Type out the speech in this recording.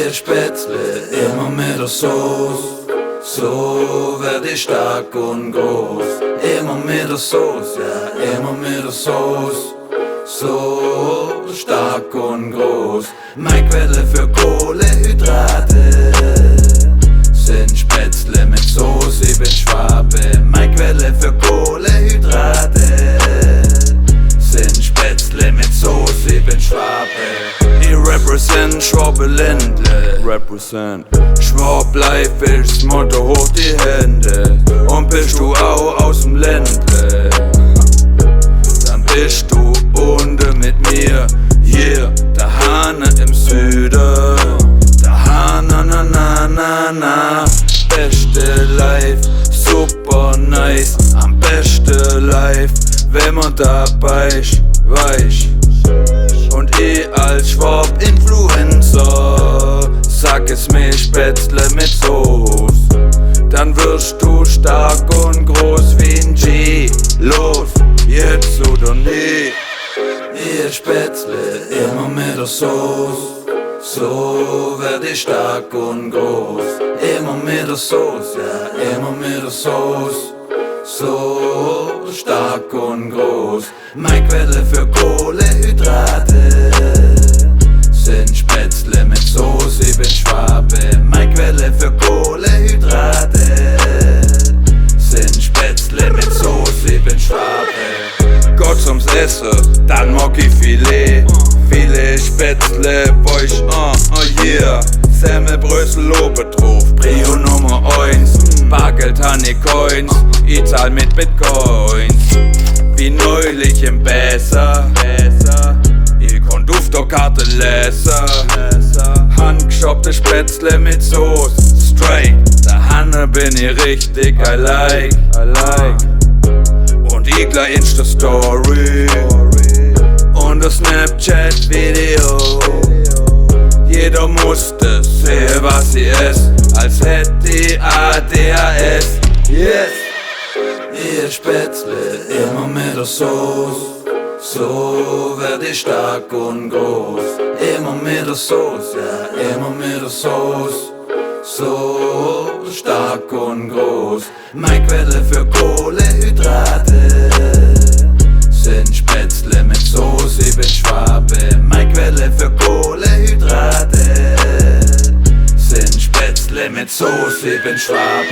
Ihr Spätzle immer mit der Sauce, so werd ich stark und groß. Immer mit der Sauce, ja, immer mit der Sauce, so stark und groß. Meine Quelle für Kohlenhydrate sind Spätzle mit Sauce, ich bin Schwabe. Meine Quelle für Kohlenhydrate sind Spätzle mit Sauce, ich bin Schwabe. Ich represent Schwabeländle, Schwab life ist Motto, hoch die Hände. Und bist du auch aus dem Ländle, dann bist du unten mit mir. Yeah, der Hane im Süden, der Hane, na na na na. Beste Life, super nice, am besten Life, wenn man dabei ist, weich. Und ich als Schwab-Influencer sag es mir Spätzle mit Sauce, dann wirst du stark und groß wie ein G. Los, jetzt oder nie. Ihr Spätzle immer mit der Sauce, so werd ich stark und groß. Immer mit der Sauce, ja, immer mit der Sauce, so stark und groß. Meine Quelle für Kohlenhydrate sind Spätzle mit Sauce, ich bin Schwabe. Meine Quelle für Kohlenhydrate sind Spätzle mit Sauce, ich bin Schwabe. Gott ums Essen, dann mag ich Filet. Viele Spätzle, Boys, yeah. Semmelbrösel oben drauf, Prio Nummer 1. Bargeld, Honey Coins, ich zahl mit Bitcoins. Wie neulich im Besser, ich konnt auf der Karte lesen. Handgeschoppte Spätzle mit Sauce, straight. Der Hanne bin ich richtig, I like. Und ich gleich Insta-Story und das Snapchat-Video. Jeder musste sehen, was sie ess, als hätte die ADHS. Yes! Ihr Spätzle immer mit der Sauce, so werd ich stark und groß. Immer mit der Sauce, ja, immer mit der Sauce, so stark und groß. Meine Quelle für Kohlenhydrate sind Spätzle mit Sauce, ich bin Schwabe. Meine Quelle für Kohlenhydrate sind Spätzle mit Sauce, ich bin Schwabe.